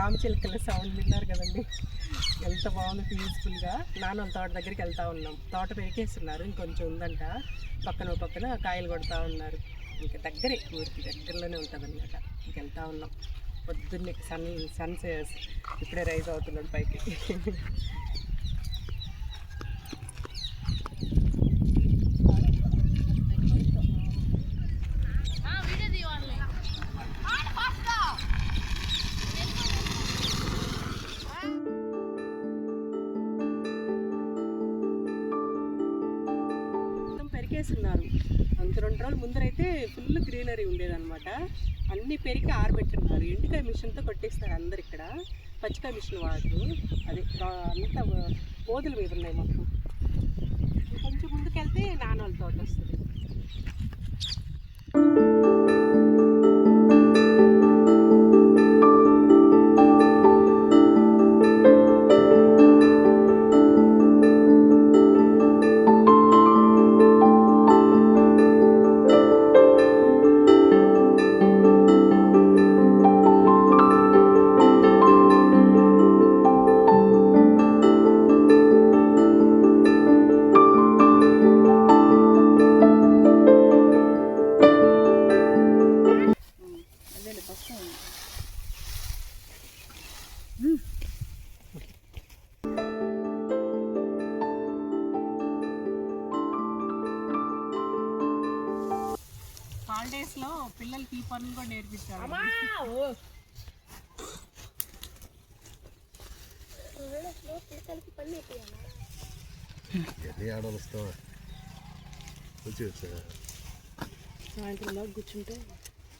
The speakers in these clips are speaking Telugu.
రామచిలుకల సౌండ్ విన్నారు కదండి, ఎంత బాగుంది పీస్ఫుల్గా. నాన్న తోట దగ్గరికి వెళ్తూ ఉన్నాం. తోట పెరికేస్తున్నారు, ఇంకొంచెం ఉందంట. పక్కన కాయలు కొడతా ఉన్నారు. ఇంకా దగ్గరే, ఊరికి దగ్గరలోనే ఉంటుంది అనమాట. ఇంక వెళ్తూ ఉన్నాం. పొద్దున్నే సన్ ఇప్పుడే రైజ్ అవుతున్నాడు పైకి. పెరికేస్తున్నారు. అంత 2 రోజుల ముందరైతే ఫుల్ గ్రీనరీ ఉండేదన్నమాట. అన్నీ పెరిగి ఆరబెట్టున్నారు. ఎండుకాయ మిషన్తో కొట్టేస్తారు అందరు. ఇక్కడ పచ్చికాయ మిషన్ వాడరు. అదే అంతా బోధుల మీద ఉన్నాయి మొత్తం. కొంచెం ముందుకెళ్తే నాన్నోళ్ళ తోట వస్తుంది. హాలిడేస్లో పిల్లలకి ఈ పనులు కూడా నేర్పించారు. సాయంత్రం కూర్చుంటే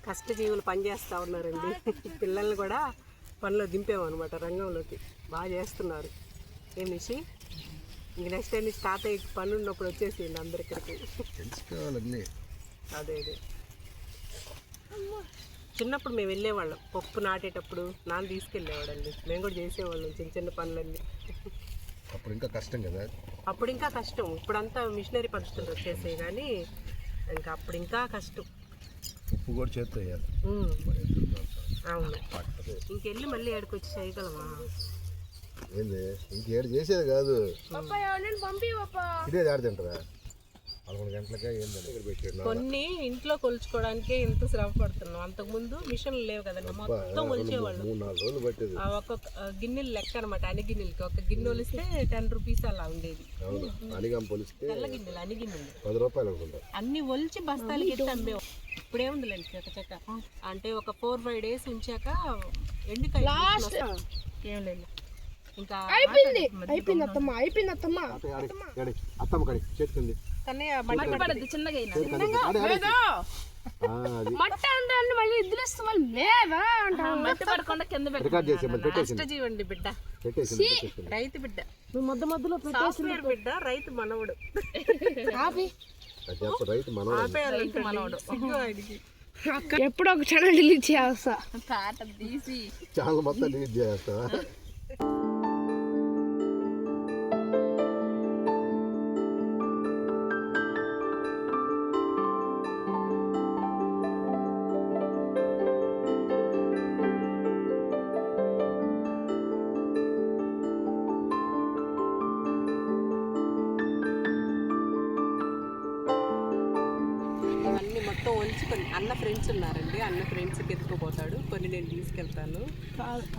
కష్టజీవులు పని చేస్తూ ఉన్నారండి. పిల్లల్ని కూడా పనిలో దింపామన్నమాట, రంగంలోకి. బాగా చేస్తున్నారు. ఏం నిషి, ఇంక నెక్స్ట్ టైం నుంచి తాతయ్య పని ఉన్నప్పుడు వచ్చేసింది అందరిక్కడికి. అదే చిన్నప్పుడు మేము వెళ్ళేవాళ్ళం. పప్పు నాటేటప్పుడు నాన్న తీసుకెళ్ళేవాడండి. మేము కూడా చేసేవాళ్ళం చిన్న పనులన్నీ. అప్పుడు ఇంకా కష్టం కదా. అప్పుడు ఇంకా కష్టం. ఇప్పుడంతా మిషనరీ పద్ధతులు వచ్చేసాయి, కానీ ఇంకా అప్పుడు ఇంకా కష్టం. ఉప్పు కూడా చేత్తో వేయాలి. అవును. ఇంకెళ్ళి మళ్ళీ ఏడుకు వచ్చి చేయగలమా? ఏంది ఇంకేడు చేసేది కాదు. ఇదే ఆడుతుంటారా 11 గంటలకే కొన్ని ఇంట్లో కొలుచుకోవడానికే ఇంత శ్రమ పడుతున్నాం. అంతకుముందు మిషన్లు లేవు కదండి, మొత్తం కొలిచేవాళ్ళు. 3-4 రోజులు పట్టేది. ఒక్కొక్క గిన్నెలు లెక్క అనమాట. అన్ని గిన్నెలకి ఒక గిన్నె ఒలిస్తే 10 రూపీస్ అలా ఉండేది. తెల్ల గిన్నెలు, అన్ని గిన్నెలు 10 రూపాయలు అనుకుంటా. అన్ని ఒలిచి బస్తాలకి ఎత్తి అమ్మేవు. ఇప్పుడేముందిలేండి చక్క. అంటే ఒక 4-5 డేస్ ఉంచాక ఎండుకాయ ఏం లేదు. ఇంకా చేస్తుంది కష్టజీవండి బిడ్డ, రైతు బిడ్డ, మధ్యలో బిడ్డ, రైతు మనవడు. ఎప్పుడో ఒక ఛానల్ డిలీట్ చేస్తా, ఛానల్ మొత్తం డిలీట్ చేస్తా. మొత్తం ఒలిచి కొన్ని అన్న ఫ్రెండ్స్ ఉన్నారండి. అన్న ఫ్రెండ్స్కి ఎత్తుకుపోతాడు, కొన్ని నేను తీసుకెళ్తాను.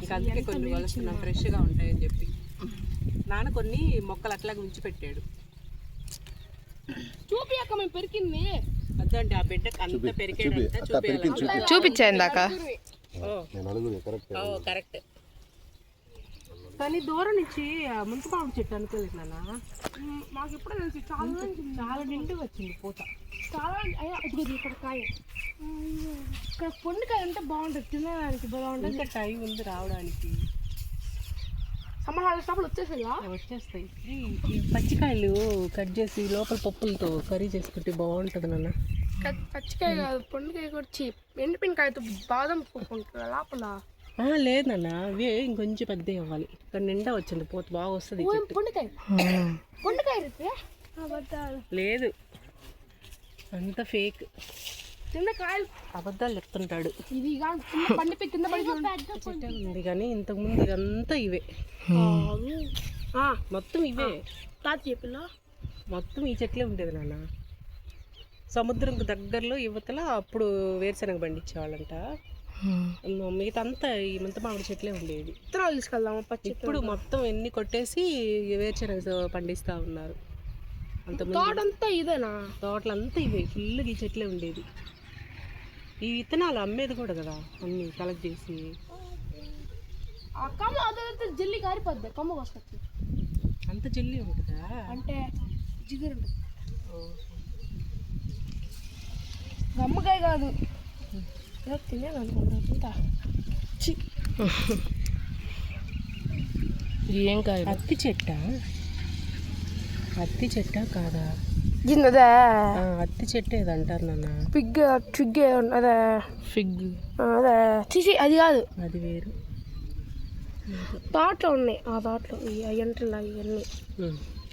ఇంకా అందుకే కొన్ని వలుస్తున్నాను, ఫ్రెష్గా ఉంటాయని చెప్పి. నాన్న కొన్ని మొక్కలు అట్లాగే ఉంచిపెట్టాడు. పెరిగింది అదండి, ఆ బిడ్డకు అంత పెరిగాడంట. చూపించాను దాకా. కరెక్ట్. కానీ దూరం నుంచి ముంతమామిడి చెట్టు అనుకోలేదు నాన్న. మాకు ఎప్పుడో తెలుసు, చాలా నిండుగా వచ్చింది పూత. చాలా ఇక్కడ కాయ, ఇక్కడ పొండికాయ అంటే బాగుంటుంది, తినడానికి బాగుంటుంది. ఇంకా టైం ఉంది రావడానికి. సమ్మర్ హాలిడేస్ వచ్చేస్తాయి. ఈ పచ్చికాయలు కట్ చేసి లోపల పప్పులతో కర్రీ చేసుకుంటే బాగుంటుంది నాన్న. పచ్చికాయ కాదు, పొండికాయ కూడా ఎండిపినకాయతో బాదం పప్పు ఉంటుంది లోపల. లేదన్న, అవే ఇంకొంచెం పెద్ద ఇవ్వాలి. ఇక్కడ నిండా వచ్చింది పూత, బాగా వస్తుంది. లేదు, అంత ఫేక్. కింద కాయలు అబద్ధాలు చెప్తుంటాడు. ఇది కాదు, కింద పండిపోయి కింద పడి చెట్టే ఉంది కానీ ఇంతకుముందు ఇదంతా ఇవే, మొత్తం ఇవే. తాత చెప్పిన మొత్తం ఈ చెట్లే ఉండేది నాన్న. సముద్రంకు దగ్గరలో యువతల అప్పుడు వేరుశనగ పండించేవాళ్ళంట. మిగతా అంతా ఈ ముంత మామిడి చెట్లే ఉండేది. విత్తనాలు తీసుకెళ్దాం పచ్చి. ఇప్పుడు మొత్తం ఎన్ని కొట్టేసి వేరుశనగ పండిస్తూ ఉన్నారు. తోటంతా ఇదేనా? తోటలంతా ఇవే, ఫుల్గా ఈ చెట్లే ఉండేది. ఈ విత్తనాలు అమ్మేది కూడా కదా అన్ని కలెక్ట్ చేసి. ఆ కొమ్మ అదే జల్లి కారిపోద్ది, కొమ్మ కోసుకొచ్చి. అంత జల్లి ఉంటుందా? అంటే జిగురు ఉంటుంది. గమ్మకాయ కాదు, తినేది అనుకుంటా. ఏం కాయ? అత్తి చెట్టా? అత్తి చెట్టా కాదా? అదే అత్తి చెట్టు ఏదో అంటారు నాన్న. ఫిగ్ ఫిగ్ అదే ఫిగ్ అదే తీసి అది కాదు, అది వేరు. తోటలో ఉన్నాయి. ఆ తోటలో ఎంట్రలు అవన్నీ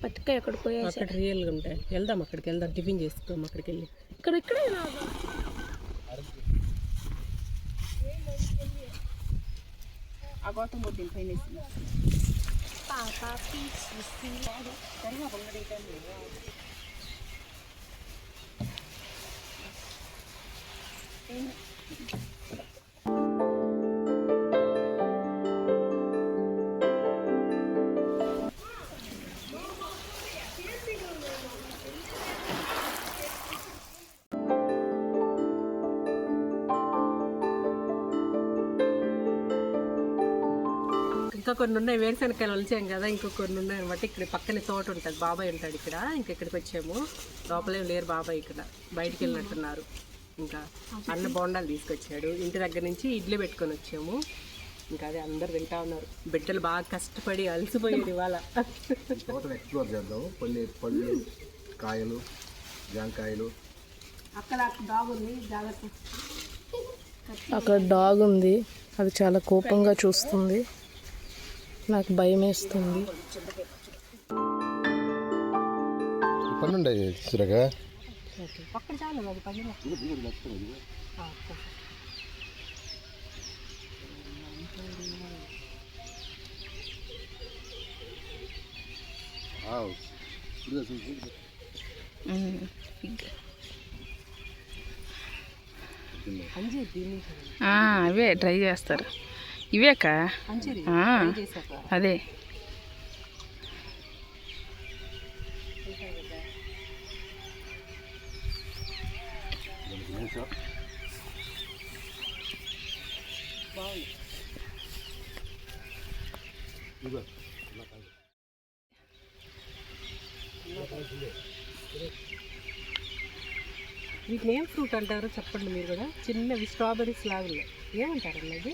పచ్చికాయ అక్కడ పోయేసి అక్కడ రియల్గా ఉంటాయి. వెళ్దాం అక్కడికి, వెళ్దాం టిఫిన్ చేసుకోం అక్కడికి వెళ్ళి. ఇక్కడే ఆ గౌతమ్ బుద్ధుని పైన ఇంకా కొన్ని ఉన్నాయి. వేరుశనకాయలు వలిచాం కదా, ఇంకా కొన్ని ఉన్నాయి అనమాట. ఇక్కడ పక్కనే తోట ఉంటుంది, బాబాయ్ ఉంటాడు ఇక్కడ. ఇంకా ఇక్కడికి వచ్చాము. లోపలే లేరు బాబాయ్, ఇక్కడ బయటికి వెళ్ళినట్టున్నారు. ఇంకా అన్న బోండాలు తీసుకొచ్చాడు. ఇంటి దగ్గర నుంచి ఇడ్లీ పెట్టుకొని వచ్చాము. ఇంకా అదే అందరు తింటా ఉన్నారు. బిడ్డలు బాగా కష్టపడి అలసిపోయారు ఇవాళ. తోటను ఎక్స్ప్లోర్ చేద్దాం. పళ్ళు, కాయలు, జాంకాయలు. అక్కడ డాగ్ ఉంది, జాగ్రత్త. అక్కడ డాగ్ ఉంది, అది చాలా కోపంగా చూస్తుంది. నాకు భయం వేస్తుంది. పన్నుండే సురగా పక్కన చాలు అది పైన. అవే ట్రై చేస్తారు. ఇవేక అదే వీటిని ఏం ఫ్రూట్ అంటారో చెప్పండి మీరు కూడా. చిన్నవి స్ట్రాబెర్రీస్ లాగా ఉన్నాయి. ఏమంటారు అన్నది?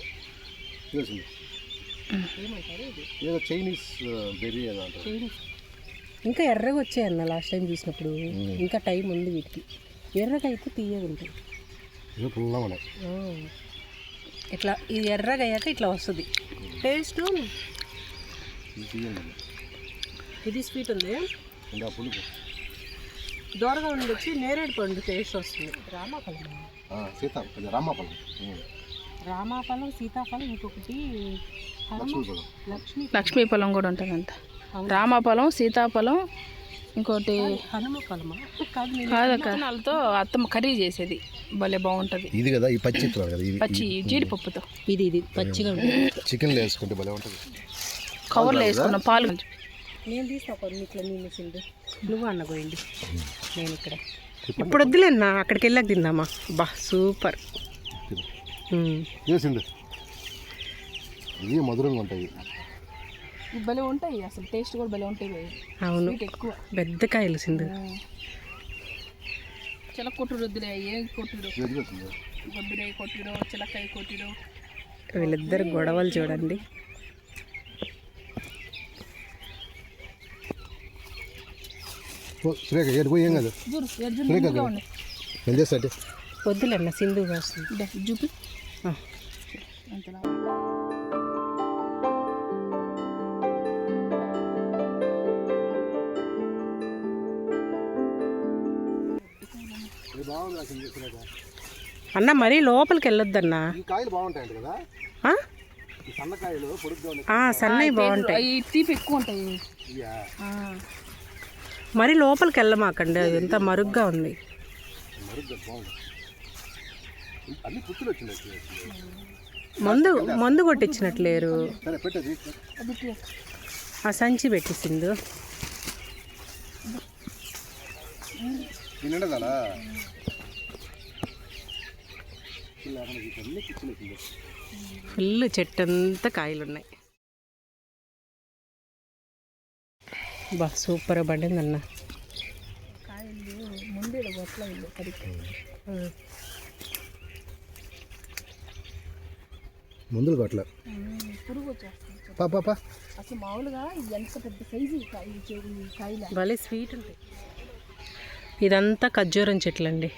ఏమంటారు ఇది? ఏదో చైనీస్ బెర్రీ ఏదో అంటారు. చైనీస్. ఇంకా ఎర్రగా వచ్చాయన్న లాస్ట్ టైం చూసినప్పుడు. ఇంకా టైం ఉంది వీటికి. ఎర్రగా అయితే తీయగా ఉంటాయి. ఇట్లా ఇది ఎర్రగా అయ్యాక ఇట్లా వస్తుంది టేస్ట్. ఇది స్వీట్ ఉంది, దూరగా ఉండొచ్చి నేరేడు పండు టేస్ట్ వస్తుంది. రామాఫలం, సీతాఫలం, ఇంకొకటి లక్ష్మీఫలం కూడా ఉంటుందంట. రామాఫలం, సీతాఫలం, ఇంకోటి హనుమఫలమా కాదక్క. అత్తమ్మ కర్రీ చేసేది భలే బాగుంటుంది. ఇది కదా ఈ పచ్చి కదా, పచ్చి జీడిపప్పుతో. ఇది పచ్చిగా ఉంటుంది. చికెన్ వేసుకుంటే భలే ఉంటుంది. కవర్లో వేసుకున్న పాలు నేను తీస్తా కొన్నిట్లో. నీ మిషన్లు నువ్వు అన్న పోయింది, నేను ఇక్కడ. ఇప్పుడు వద్దులేనా, అక్కడికి వెళ్ళాక తిందామా. బా సూపర్. చేసింది ఇవి మధురంగా ఉంటాయి. భలే ఉంటాయి, అసలు టేస్ట్ కూడా భలే ఉంటాయి. అవును, ఎక్కువ పెద్ద కాయలు సింధు. చిలకొట్టుడు వద్దులే, ఏం కొట్టుడు వద్దులే, కొట్టుడు చిలకాయ కొట్టుడు. వీళ్ళిద్దరు గొడవలు చూడండి. సురేఖ ఏడు పోయి ఏం కాదు. ఏం చేస్తా వద్దులేన్న సింధు వస్తుంది చూపి. బాగుంది సురేఖ. అన్న మరీ లోపలికి వెళ్ళొద్దన్నా. ఈ కాయలు బాగుంటాయంట కదా, ఆ? ఈ సన్నకాయలు పొడుగ్గా ఉన్నాయి. సన్నవి బాగుంటాయి. ఈ తీపి ఎక్కువ ఉంటాయి. ఇయ్యా. మరి లోపలికి వెళ్ళమాకండి, అది ఎంత మరుగ్గా ఉంది. మరుగ్గా బాగుంది. అన్ని పుత్తులు వచ్చినాయి. మందు కొట్టించినట్లేరు. సరే పెట్టేది. ఆ సంచి పెట్టిసిండు. నిండదా అన్ని పుత్తులు వచ్చింది. ఫుల్ చెట్టంతా కాయలు ఉన్నాయి. బా సూపర్గా పడింది అన్న. కాయలు ముందే గొప్ప ఇల్లు ముందులు కొట్ల పురుగు వచ్చేస్తుంది. పాపా అసలు మామూలుగా ఎంత పెద్ద సైజు కాయలు భలే స్వీట్ ఉంటాయి. ఇదంతా ఖర్జూరం చెట్లండి.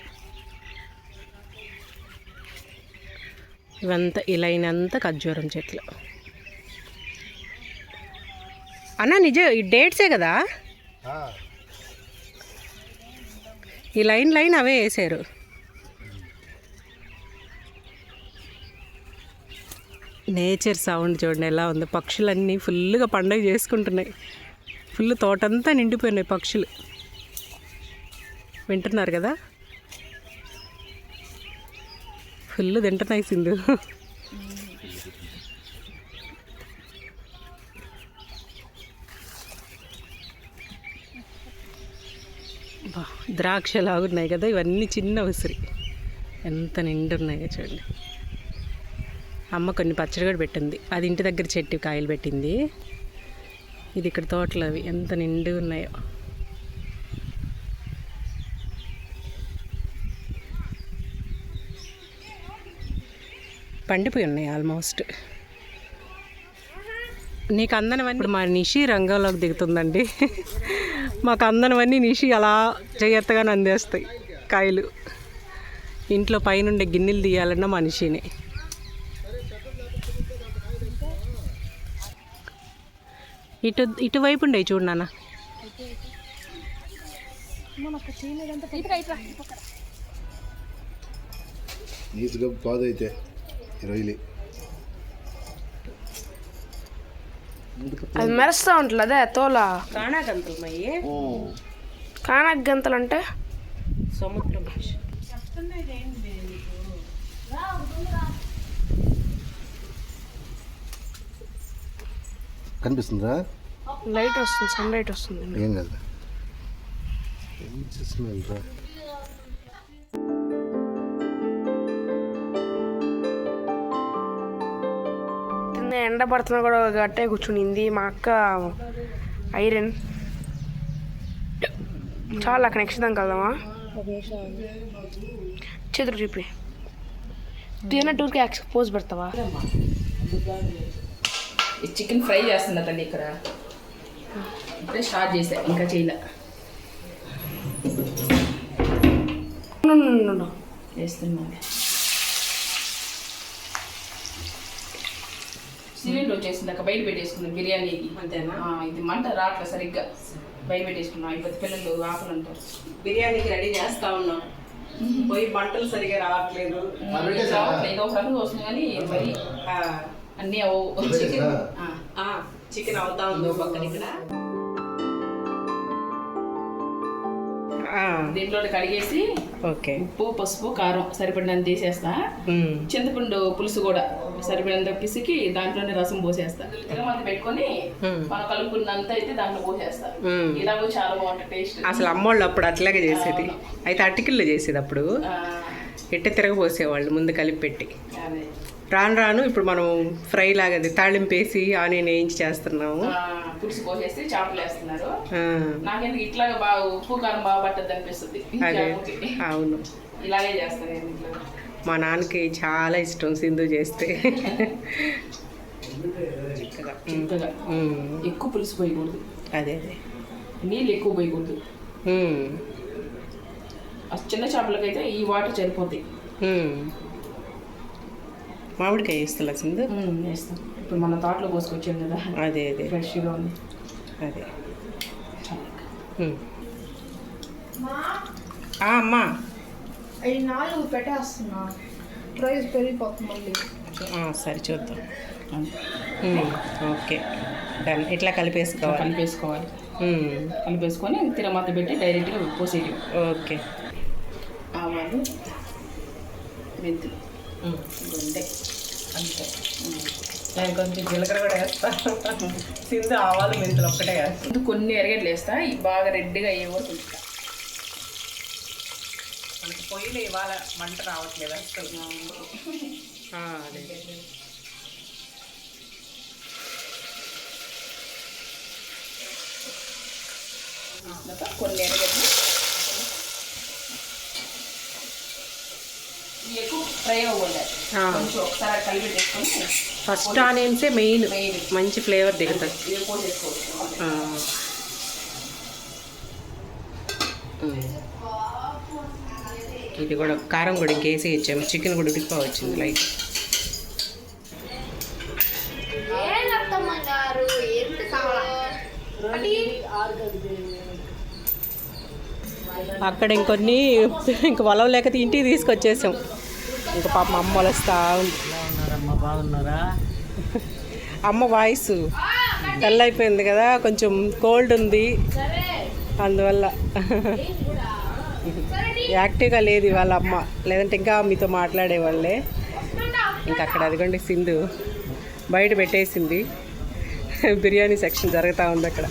ఇవంతా ఇలా అయినంత ఖర్జూరం చెట్లు. అన్న నిజం ఈ డేట్సే కదా, ఈ లైన్ అవే వేసారు. నేచర్ సౌండ్ చూడండి ఎలా ఉంది. పక్షులన్నీ ఫుల్గా పండగ చేసుకుంటున్నాయి. ఫుల్ తోటంతా నిండిపోయినాయి పక్షులు. వింటున్నారు కదా, ఫుల్ తింటున్నాయి సింధు. ద్రాక్ష లాగున్నాయి కదా ఇవన్నీ, చిన్న ఉసిరి ఎంత నిండున్నాయో చూడండి. అమ్మ కొన్ని పచ్చడి కూడా పెట్టింది, అది ఇంటి దగ్గర చెట్టు కాయలు పెట్టింది. ఇది ఇక్కడ తోటలు అవి ఎంత నిండు ఉన్నాయో. పండిపోయి ఉన్నాయి ఆల్మోస్ట్. నీకు అందనవన్నీ మా నిషి రంగంలోకి దిగుతుందండి. మాకు అందనవన్నీ నిషి అలా చేయత్తగానే అందేస్తాయి కాయలు. ఇంట్లో పైనుండే గిన్నెలు తీయాలన్నా మా నిషిని. ఇటువైపు ఉండే చూడు నాన్న. నీట్గా కాదు అయితే రొయ్యలు అది మెరుస్తూ ఉంటుంది. అదే తోల కాణాగంతలు మయ్యి. కానాక గంతలు అంటే సముద్రం కనిపిస్తుందా? లైట్ వస్తుంది, సన్ లైట్ వస్తుంది. ఏం కదా, ఏం చేస్తున్నారా? కింద ఎండ పడుతున్నా కూడా గట్టే కూర్చునింది మా అక్క. ఐరన్ చాలా అక్కడ నెక్స్ట్ దానికి వెళ్దామా? చేతులు చూపి తిన్న టూర్కి పోజ్ పెడతావా? చికెన్ ఫ్రై చేస్తున్నా తల్లి ఇక్కడ. ఇప్పుడే స్టార్ట్ చేసా, ఇంకా చేయలే. వేస్తున్నా. సిలిండర్ వచ్చేసింది అక్క, బయట పెట్టేసుకున్నాం బిర్యానీకి. అంతేనా? ఇది మంట రావట్లే సరిగ్గా, బయట పెట్టేసుకున్నాం. 50 పిల్లలు ఆకలి ఉంటారు. బిర్యానీకి రెడీ చేస్తా ఉన్నాం, పోయి మంటలు సరిగా రావట్లేదు. ఇది ఒక రకంగా వస్తుంది కానీ మరి అన్నీ చికెన్ అవుతా ఉంది పక్కన. ఇక్కడ దీంట్లో కడిగేసి ఓకే ఉప్పు పసుపు కారం సరిపడినంత తీసేస్తా. చింతపండు పులుసు కూడా సరిపడినంత పిసికి దాంట్లోనే రసం పోసేస్తా. తిరగమంది పెట్టుకొని మనం కలుపుకున్నంత అయితే దాంట్లో పోసేస్తా. ఇలా కూడా చాలా బాగుంటుంది టేస్ట్. అసలు అమ్మోళ్ళు అప్పుడు అట్లాగే చేసేది, అయితే అట్టికిల్లో చేసేది. అప్పుడు ఎట్ట తిరగపోసేవాళ్ళు ముందు కలిపి పెట్టి. రాను రాను ఇప్పుడు మనం ఫ్రై లాగా తాళింపు వేసి ఆనియన్ వేయించి చేస్తున్నాము. పులుసు పోసేసి చేపలు వేస్తున్నారు. నాకెందుకు ఇట్లాగా బాగా ఉప్పు కారం బాగా పట్టద్దు అనిపిస్తుంది. అవును, ఇలాగే చేస్తాను ఇంట్లో. మా నాన్నకి చాలా ఇష్టం సింధు చేస్తే. చిక్కగా ఎక్కువ పులుసు పోయకూడదు. అదే అదే నీళ్ళు ఎక్కువ పోయకూడదు. చిన్న చేపలకైతే ఈ వాటర్ సరిపోతాయి. మామిడికాయ వేస్తా సింధు. వేస్తాం. ఇప్పుడు మన తోటలో కోసుకొచ్చాం కదా, అదే అదే ఫ్రెష్గా ఉంది. అదే అమ్మా అవి 4 పెట్టేస్తున్నా ప్రైస్ పెరిగిపోతుంది మళ్ళీ. సరే చూద్దాం. Okay done. ఇట్లా కలిపేసుకోవాలి. కలిపేసుకోవాలి. కలిపేసుకొని తిరమాత పెట్టి డైరెక్ట్గా పోసేయడం. ఓకే. ఆవాలు, మెంతులు, గుండె అంతే. నేను కొంచెం జీలకర్ర కూడా వేస్తాను. సింధు ఆవాలు మెంతులు ఒక్కటే వేస్తాను. కొన్ని ఎరగడ్లు వేస్తా, ఇవి బాగా రెడ్డిగా అయ్యే వరకు ఉంచుతా. మనకి పొయ్యిలో ఇవాళ మంట రావట్లేదు అసలు. అదే కొన్ని ఎరగడ్లు ఇవి ఎక్కువ ఫ్రై అవ్వాలి. కొంచెం ఒకసారి కలిపి చేసుకొని ఫస్ట్ ఆనియన్సే మెయిన్, మంచి ఫ్లేవర్ దిగుతుంది. ఇవి పోసేసుకోవచ్చు. ఇది కూడా కారం కూడా ఇంకేసి ఇచ్చాము. చికెన్ కూడా ఉడికిపోవచ్చింది లైట్. అక్కడ ఇంకొన్ని ఇంక వలవ లేక ఇంటికి తీసుకొచ్చేసాం. ఇంకా పాప అమ్మ వలస్తా ఉంది. బాగున్నారా? అమ్మ వాయిస్ డల్ అయిపోయింది కదా, కొంచెం కోల్డ్ ఉంది, అందువల్ల యాక్టివ్గా లేదు ఇవాళ అమ్మ. లేదంటే ఇంకా మీతో మాట్లాడేవాళ్ళే. ఇంకా అక్కడ అదిగోండి సింధు బయట పెట్టేసింది. బిర్యానీ సెక్షన్ జరుగుతూ ఉంది అక్కడ.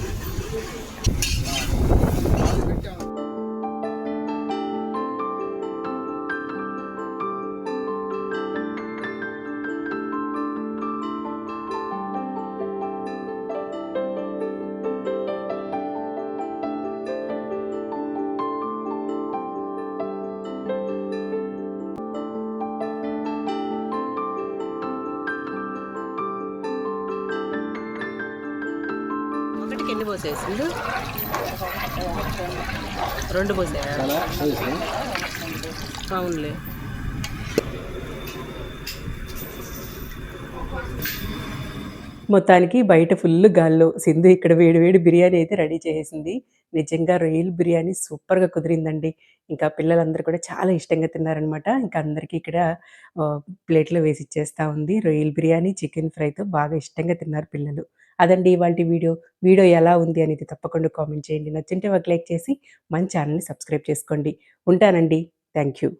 ఒకటికి ఎన్ని పోసేసిండు? 2 పోసా. అవునులే. మొత్తానికి బయట ఫుల్ గాల్లో సింధు ఇక్కడ వేడి వేడి బిర్యానీ అయితే రెడీ చేసేసింది. నిజంగా రొయ్యల బిర్యానీ సూపర్గా కుదిరిందండి. ఇంకా పిల్లలందరూ కూడా చాలా ఇష్టంగా తిన్నారనమాట. ఇంకా అందరికీ ఇక్కడ ప్లేట్లో వేసి ఇచ్చేస్తూ ఉంది. రొయ్యల బిర్యానీ చికెన్ ఫ్రైతో బాగా ఇష్టంగా తిన్నారు పిల్లలు. అదండి ఇవాల్టి వీడియో. వీడియో ఎలా ఉంది అనేది తప్పకుండా కామెంట్ చేయండి. నచ్చింటే ఒక లైక్ చేసి మన ఛానల్ని సబ్స్క్రైబ్ చేసుకోండి. ఉంటానండి. Thank you.